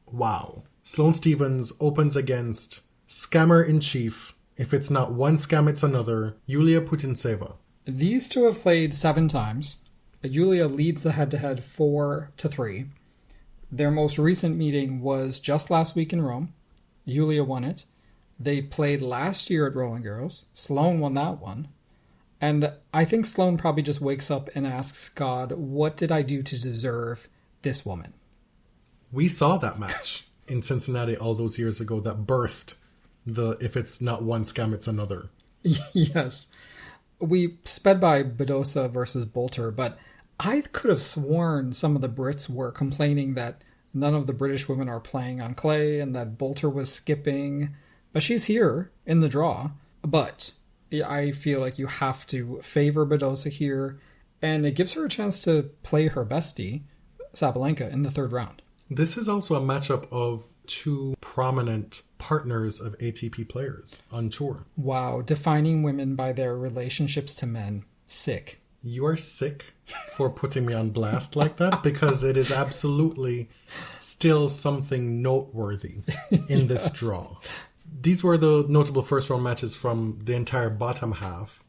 Speaker 2: wow. Sloane Stephens opens against Scammer-in-Chief. If it's not one scam, it's another. Yulia Putintseva.
Speaker 3: These two have played 7 times. Yulia leads the head-to-head 4-3. Their most recent meeting was just last week in Rome. Yulia won it. They played last year at Roland Garros. Sloane won that one. And I think Sloane probably just wakes up and asks God, what did I do to deserve this woman?
Speaker 2: We saw that match in Cincinnati all those years ago that birthed the if it's not one scam, it's another.
Speaker 3: Yes. We sped by Badosa versus Bolter, but I could have sworn some of the Brits were complaining that none of the British women are playing on clay and that Bolter was skipping. But she's here in the draw. But I feel like you have to favor Badosa here, and it gives her a chance to play her bestie, Sabalenka, in the 3rd round.
Speaker 2: This is also a matchup of 2 prominent partners of ATP players on tour.
Speaker 3: Wow, defining women by their relationships to men. Sick.
Speaker 2: You are sick for putting me on blast like that, because it is absolutely still something noteworthy in this draw. These were the notable first round matches from the entire bottom half.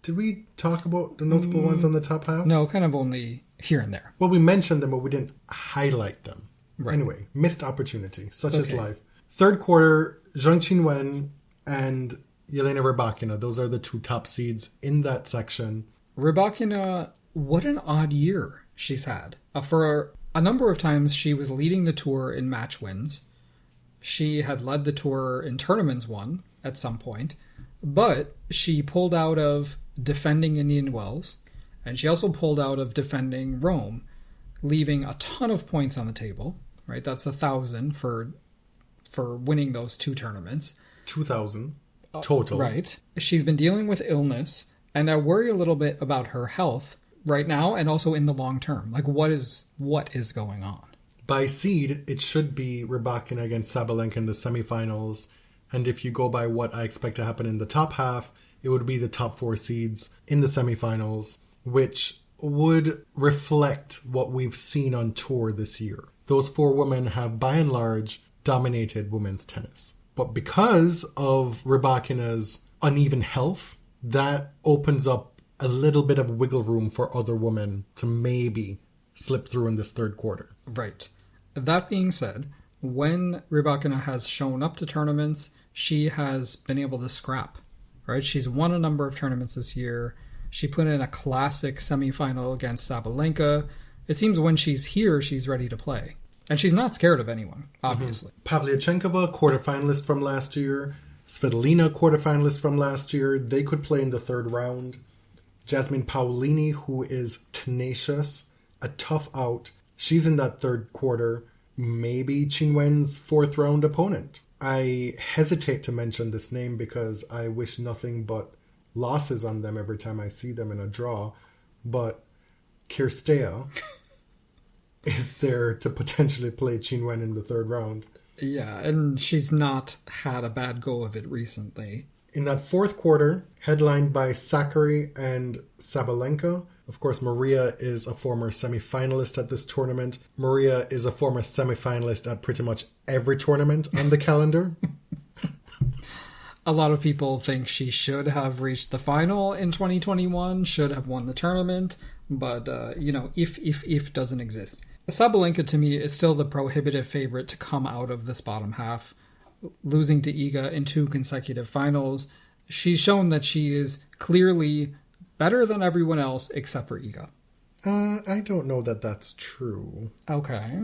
Speaker 2: Did we talk about the notable ones on the top half?
Speaker 3: No, kind of only here and there.
Speaker 2: Well, we mentioned them, but we didn't highlight them.
Speaker 3: Right.
Speaker 2: Anyway, missed opportunity. Such
Speaker 3: It's
Speaker 2: is
Speaker 3: okay.
Speaker 2: life. Third quarter, Zheng Qinwen and Yelena Rybakina. Those are the 2 top seeds in that section.
Speaker 3: Rybakina, what an odd year she's had. For a number of times, she was leading the tour in match wins. She had led the tour in tournaments won at some point, but she pulled out of defending Indian Wells, and she also pulled out of defending Rome, leaving a ton of points on the table, right? That's 1,000 for winning those 2 tournaments.
Speaker 2: 2,000 total.
Speaker 3: Right. She's been dealing with illness, and I worry a little bit about her health right now and also in the long term. Like, what is going on?
Speaker 2: By seed, it should be Rybakina against Sabalenka in the semifinals. And if you go by what I expect to happen in the top half, it would be the top 4 seeds in the semifinals, which would reflect what we've seen on tour this year. Those 4 women have, by and large, dominated women's tennis. But because of Rybakina's uneven health, that opens up a little bit of wiggle room for other women to maybe slip through in this third quarter.
Speaker 3: Right. That being said, when Rybakina has shown up to tournaments, she has been able to scrap. Right? She's won a number of tournaments this year. She put in a classic semifinal against Sabalenka. It seems when she's here, she's ready to play. And she's not scared of anyone, obviously.
Speaker 2: Pavlyuchenkova, quarterfinalist from last year. Svitolina, quarterfinalist from last year. They could play in the third round. Jasmine Paolini, who is tenacious, a tough out. She's in that third quarter. Maybe Qinwen's fourth round opponent. I hesitate to mention this name because I wish nothing but losses on them every time I see them in a draw. But Kirstea is there to potentially play Qinwen in the third round.
Speaker 3: Yeah, and she's not had a bad go of it recently.
Speaker 2: In that fourth quarter, headlined by Sakkari and Sabalenka. Of course, Maria is a former semi-finalist at this tournament. Maria is a former semi-finalist at pretty much every tournament on the calendar.
Speaker 3: A lot of people think she should have reached the final in 2021, should have won the tournament, but, if doesn't exist. Sabalenka, to me, is still the prohibitive favorite to come out of this bottom half. Losing to Iga in 2 consecutive finals, she's shown that she is clearly better than everyone else except for Iga.
Speaker 2: I don't know that that's true.
Speaker 3: Okay.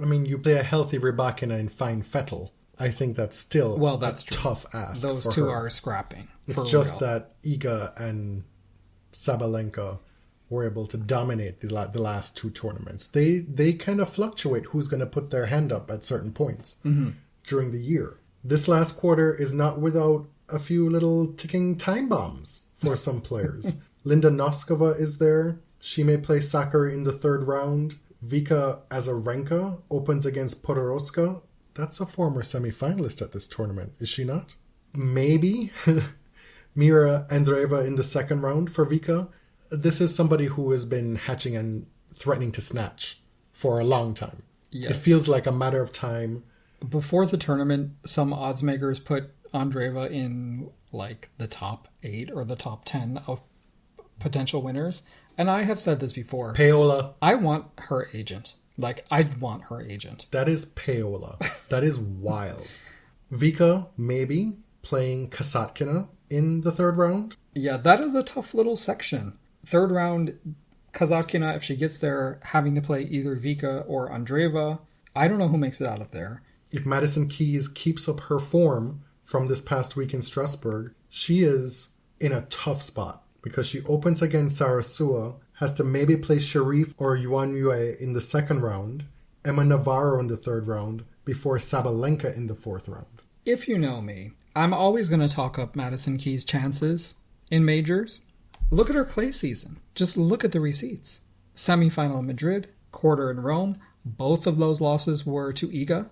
Speaker 2: I mean, you play a healthy Rybakina and fine Fedal. I think that's still
Speaker 3: that's
Speaker 2: a tough ask.
Speaker 3: Those
Speaker 2: for
Speaker 3: two
Speaker 2: her.
Speaker 3: are scrapping.
Speaker 2: It's just that Iga and Sabalenka were able to dominate the last 2 tournaments. They kind of fluctuate who's going to put their hand up at certain points during the year. This last quarter is not without a few little ticking time bombs for some players. Linda Noskova is there. She may play Sakkari in the third round. Vika Azarenka opens against Podoroska. That's a former semi-finalist at this tournament, is she not? Maybe Mira Andreeva in the second round for Vika. This is somebody who has been hatching and threatening to snatch for a long time.
Speaker 3: Yes.
Speaker 2: It feels like a matter of time.
Speaker 3: Before the tournament, some odds makers put Andreeva in like the top 8 or the top 10 of potential winners. And I have said this before.
Speaker 2: Paola.
Speaker 3: I want her agent. I'd want her agent.
Speaker 2: That is Paola. That is wild. Vika, maybe, playing Kasatkina in the third round.
Speaker 3: Yeah, that is a tough little section. Third round, Kasatkina, if she gets there, having to play either Vika or Andreeva. I don't know who makes it out of there.
Speaker 2: If Madison Keys keeps up her form from this past week in Strasbourg, she is in a tough spot because she opens against Sarasua, has to maybe play Sharif or Yuan Yue in the second round, Emma Navarro in the third round, before Sabalenka in the fourth round.
Speaker 3: If you know me, I'm always going to talk up Madison Keys' chances in majors. Look at her clay season. Just look at the receipts. Semi-final in Madrid, quarter in Rome. Both of those losses were to Iga.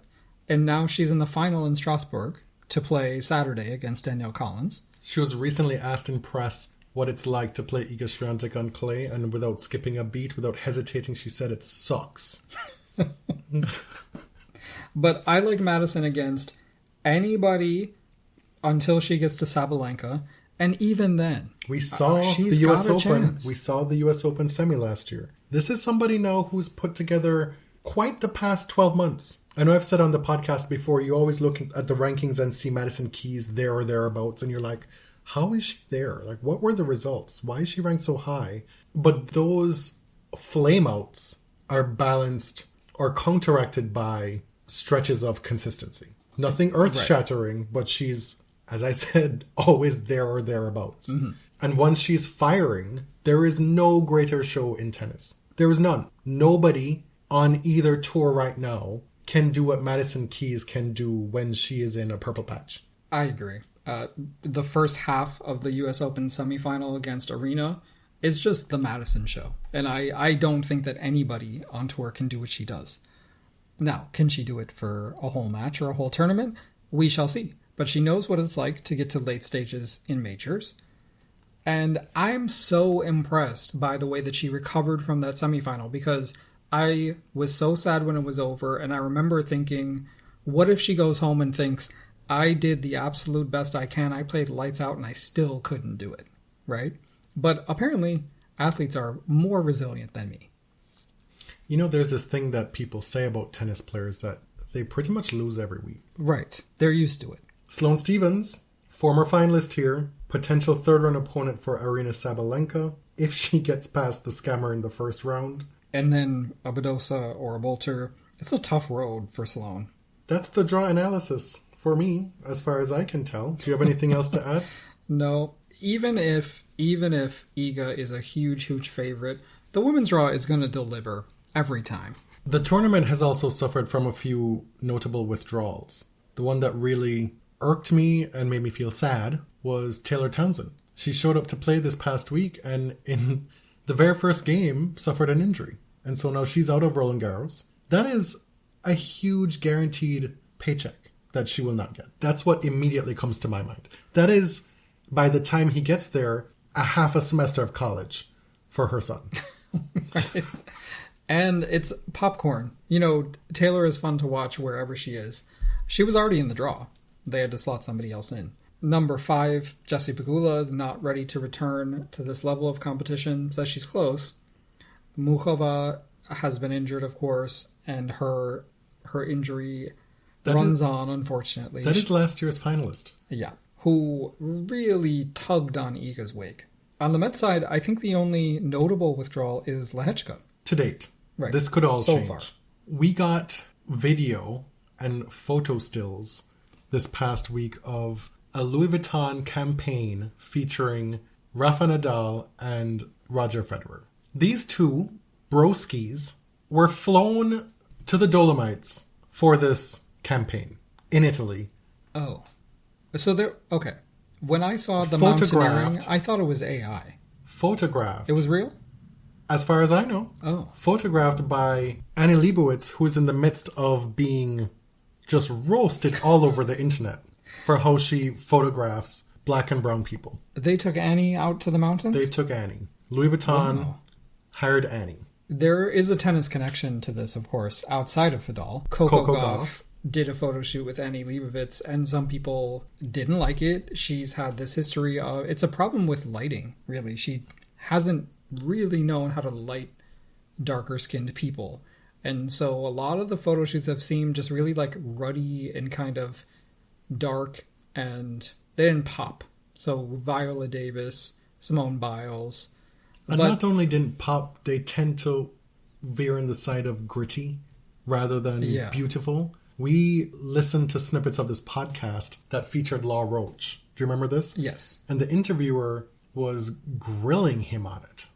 Speaker 3: And now she's in the final in Strasbourg to play Saturday against Danielle Collins.
Speaker 2: She was recently asked in press what it's like to play Iga Swiatek on clay, and without skipping a beat, without hesitating, she said it sucks.
Speaker 3: But I like Madison against anybody until she gets to Sabalenka. And even then,
Speaker 2: we saw the US Open. We saw the US Open semi last year. This is somebody now who's put together quite the past 12 months. I know I've said on the podcast before, you always look at the rankings and see Madison Keys there or thereabouts, and you're like, how is she there? Like, what were the results? Why is she ranked so high? But those flameouts are balanced or counteracted by stretches of consistency. Nothing earth-shattering, but she's, as I said, always there or thereabouts. Mm-hmm. And once she's firing, there is no greater show in tennis. There is none. Nobody on either tour right now can do what Madison Keys can do when she is in a purple patch.
Speaker 3: I agree. The first half of the U.S. Open semifinal against Arena is just the Madison show. And I don't think that anybody on tour can do what she does. Now, can she do it for a whole match or a whole tournament? We shall see. But she knows what it's like to get to late stages in majors. And I'm so impressed by the way that she recovered from that semifinal, because I was so sad when it was over, and I remember thinking, what if she goes home and thinks, I did the absolute best I can, I played lights out, and I still couldn't do it, right? But apparently, athletes are more resilient than me.
Speaker 2: You know, there's this thing that people say about tennis players that they pretty much lose every week.
Speaker 3: Right. They're used to it.
Speaker 2: Sloane Stephens, former finalist here, potential third-round opponent for Aryna Sabalenka if she gets past the scammer in the first round.
Speaker 3: And then a Badosa or a Bolter. It's a tough road for Sloane.
Speaker 2: That's the draw analysis for me, as far as I can tell. Do you have anything else to add?
Speaker 3: No. Even if Iga is a huge favorite, the women's draw is going to deliver every time.
Speaker 2: The tournament has also suffered from a few notable withdrawals. The one that really irked me and made me feel sad was Taylor Townsend. She showed up to play this past week and in the very first game suffered an injury. And so now she's out of Roland Garros. That is a huge guaranteed paycheck that she will not get. That's what immediately comes to my mind. That is, by the time he gets there, a half a semester of college for her son.
Speaker 3: Right. And it's popcorn. You know, Taylor is fun to watch wherever she is. She was already in the draw. They had to slot somebody else in. Number 5, Jessie Pegula is not ready to return to this level of competition. Says she's close. Muchova has been injured, of course, and her injury runs on, unfortunately.
Speaker 2: That is last year's finalist.
Speaker 3: Yeah. Who really tugged on Iga's wake. On the men's side, I think the only notable withdrawal is Lehechka.
Speaker 2: To date.
Speaker 3: Right.
Speaker 2: This could all change.
Speaker 3: Far.
Speaker 2: We got video and photo stills this past week of a Louis Vuitton campaign featuring Rafa Nadal and Roger Federer. These two broskies were flown to the Dolomites for this campaign in Italy.
Speaker 3: Oh. So they're... Okay. When I saw the mountaineering, I thought it was AI.
Speaker 2: Photographed.
Speaker 3: It was real?
Speaker 2: As far as I know.
Speaker 3: Oh.
Speaker 2: Photographed by Annie Leibovitz, who is in the midst of being just roasted all over the internet for how she photographs black and brown people.
Speaker 3: They took Annie out to the mountains?
Speaker 2: They took Annie. Louis Vuitton hired Annie.
Speaker 3: There is a tennis connection to this, of course, outside of Fedal. Coco Gauff did a photo shoot with Annie Leibovitz, and some people didn't like it. She's had this history of... It's a problem with lighting, really. She hasn't really known how to light darker-skinned people. And so a lot of the photo shoots have seemed just really like ruddy and kind of dark, and they didn't pop. So Viola Davis, Simone Biles.
Speaker 2: And not only didn't pop, they tend to veer in the side of gritty rather than beautiful. We listened to snippets of this podcast that featured Law Roach. Do you remember this?
Speaker 3: Yes.
Speaker 2: And the interviewer was grilling him on it.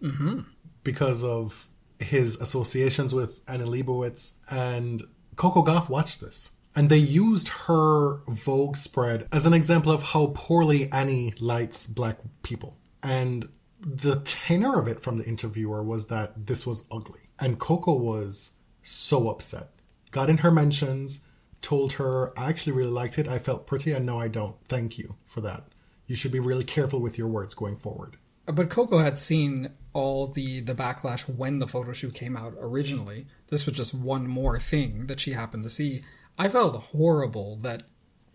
Speaker 3: Mm-hmm.
Speaker 2: Because of his associations with Annie Leibovitz, and Coco Gauff watched this. And they used her Vogue spread as an example of how poorly Annie lights black people. And the tenor of it from the interviewer was that this was ugly. And Coco was so upset. Got in her mentions, told her, I actually really liked it. I felt pretty, and no, I don't. Thank you for that. You should be really careful with your words going forward.
Speaker 3: But Coco had seen all the backlash when the photo shoot came out originally. This was just one more thing that she happened to see. I felt horrible that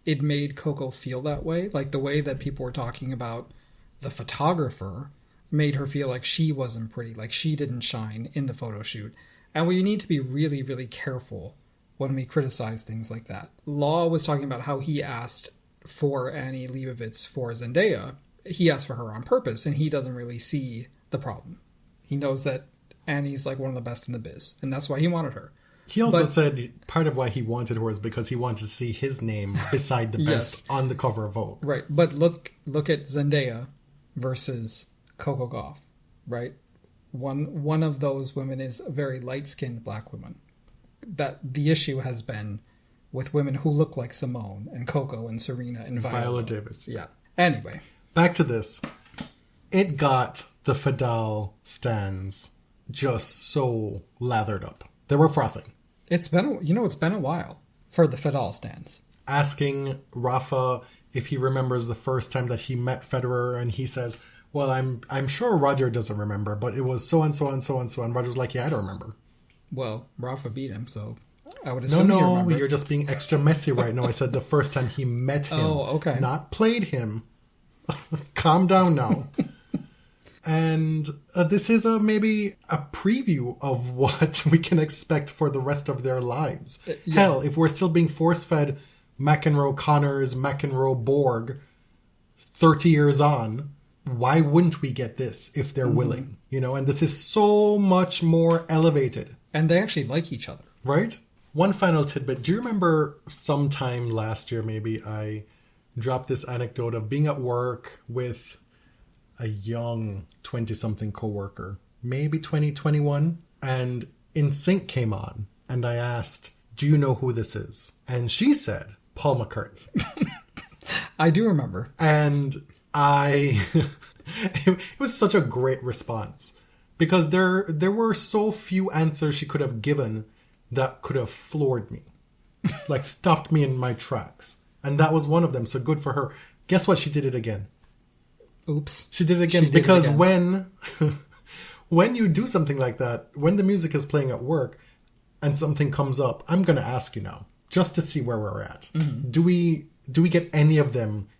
Speaker 3: it made Coco feel that way. Like the way that people were talking about the photographer made her feel like she wasn't pretty, like she didn't shine in the photo shoot. And we need to be really, really careful when we criticize things like that. Law was talking about how he asked for Annie Leibovitz for Zendaya. He asked for her on purpose, and he doesn't really see the problem. He knows that Annie's like one of the best in the biz, and that's why he wanted her.
Speaker 2: He also said part of why he wanted her is because he wanted to see his name beside the best on the cover of Vogue.
Speaker 3: Right, but look at Zendaya versus Coco Gauff, right? One of those women is a very light-skinned black woman. that the issue has been with women who look like Simone and Coco and Serena and Viola
Speaker 2: Davis.
Speaker 3: Yeah. Anyway.
Speaker 2: Back to this. It got the Fedal stands just so lathered up. They were frothing.
Speaker 3: It's been a while for the Fedal stands. Asking
Speaker 2: Rafa if he remembers the first time that he met Federer, and he says, well, I'm sure Roger doesn't remember, but it was so and so and so and so, and Roger's like, yeah, I don't remember.
Speaker 3: Well, Rafa beat him, so I would assume you remember.
Speaker 2: You're just being extra messy right now. I said the first time he met him.
Speaker 3: Oh, okay.
Speaker 2: Not played him. Calm down now. And this is maybe a preview of what we can expect for the rest of their lives. Yeah. Hell, if we're still being force-fed McEnroe Connors, McEnroe Borg 30 years on, why wouldn't we get this if they're willing? You know, and this is so much more elevated.
Speaker 3: And they actually like each other.
Speaker 2: Right? One final tidbit. Do you remember sometime last year, maybe, I dropped this anecdote of being at work with a young 20-something coworker, maybe 2021, and In Sync came on, and I asked, do you know who this is? And she said, Paul McCartney.
Speaker 3: I do remember.
Speaker 2: And it was such a great response, because there were so few answers she could have given that could have floored me, like stopped me in my tracks. And that was one of them, so good for her. Guess what? She did it again.
Speaker 3: Oops.
Speaker 2: She did it again, because when you do something like that, when the music is playing at work and something comes up, I'm going to ask you now, just to see where we're at. Mm-hmm. Do we get any of them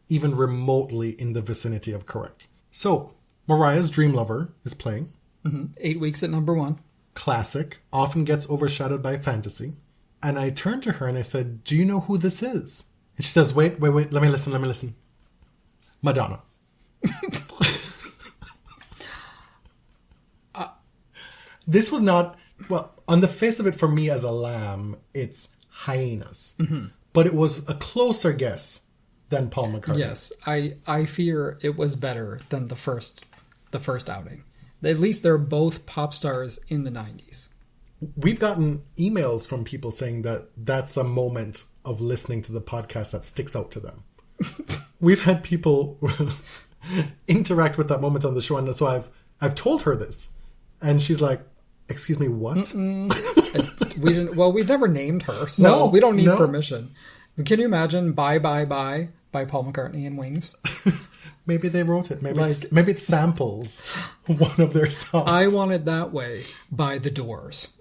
Speaker 2: even remotely in the vicinity of correct? So, Mariah's Dream Lover is playing.
Speaker 3: Mm-hmm. 8 weeks at number 1.
Speaker 2: Classic. Often gets overshadowed by fantasy. And I turned to her and I said, do you know who this is? And she says, wait, let me listen. Madonna. This was not, well, on the face of it, for me as a lamb, it's Hyenas. Mm-hmm. But it was a closer guess than Paul McCartney.
Speaker 3: Yes, I fear it was better than the first outing. At least they're both pop stars in the 90s.
Speaker 2: We've gotten emails from people saying that that's a moment of listening to the podcast that sticks out to them. We've had people interact with that moment on the show, and so I've told her this, and she's like, excuse me, what?
Speaker 3: We never named her, so we don't need permission. Can you imagine Bye Bye Bye by Paul McCartney and Wings?
Speaker 2: Maybe they wrote it. Maybe it samples one of their songs.
Speaker 3: I Want It That Way by The Doors.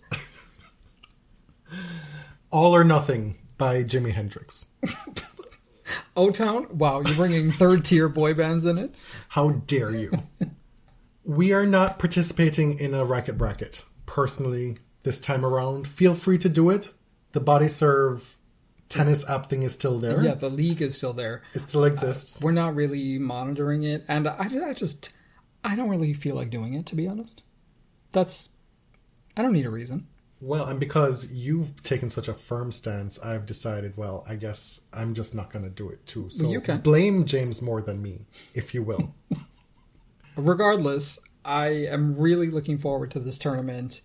Speaker 2: All or Nothing by Jimi Hendrix.
Speaker 3: O-Town? Wow, you're bringing third-tier boy bands in it?
Speaker 2: How dare you? We are not participating in a racket bracket. Personally, this time around, feel free to do it. The Body Serve tennis app thing is still there.
Speaker 3: Yeah, the league is still there.
Speaker 2: It still exists.
Speaker 3: We're not really monitoring it, and I don't really feel like doing it, to be honest. I don't need a reason.
Speaker 2: Well, and because you've taken such a firm stance, I've decided, well, I guess I'm just not going to do it too. So
Speaker 3: you can
Speaker 2: blame James more than me, if you will.
Speaker 3: Regardless, I am really looking forward to this tournament.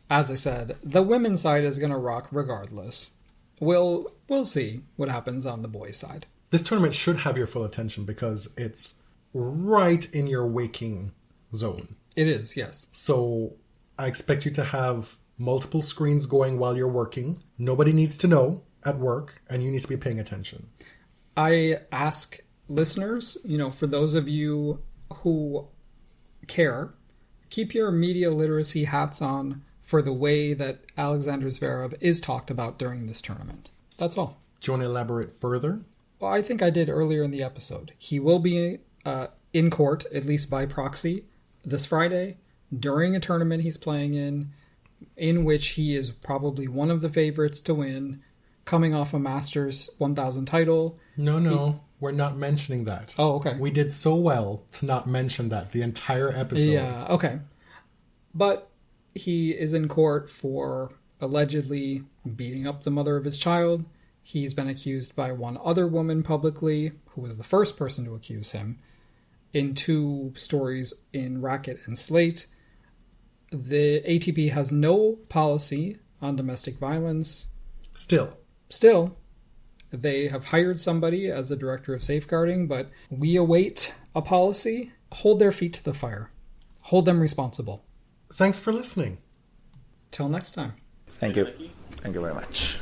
Speaker 3: As I said, the women's side is going to rock regardless. We'll see what happens on the boys' side.
Speaker 2: This tournament should have your full attention because it's right in your waking zone.
Speaker 3: It is, yes.
Speaker 2: So I expect you to have multiple screens going while you're working. Nobody needs to know at work, and you need to be paying attention.
Speaker 3: I ask listeners, for those of you who care, keep your media literacy hats on for the way that Alexander Zverev is talked about during this tournament. That's all.
Speaker 2: Do you want to elaborate further?
Speaker 3: Well, I think I did earlier in the episode. He will be in court, at least by proxy, this Friday during a tournament he's playing in which he is probably one of the favorites to win, coming off a Masters 1000 title.
Speaker 2: No, we're not mentioning that.
Speaker 3: Oh, okay.
Speaker 2: We did so well to not mention that the entire episode.
Speaker 3: Yeah, okay. But he is in court for allegedly beating up the mother of his child. He's been accused by one other woman publicly, who was the first person to accuse him, in 2 stories in Racket and Slate. The ATP has no policy on domestic violence.
Speaker 2: Still.
Speaker 3: They have hired somebody as the director of safeguarding, but we await a policy. Hold their feet to the fire. Hold them responsible.
Speaker 2: Thanks for listening.
Speaker 3: Till next time.
Speaker 4: Thank you. Thank you very much.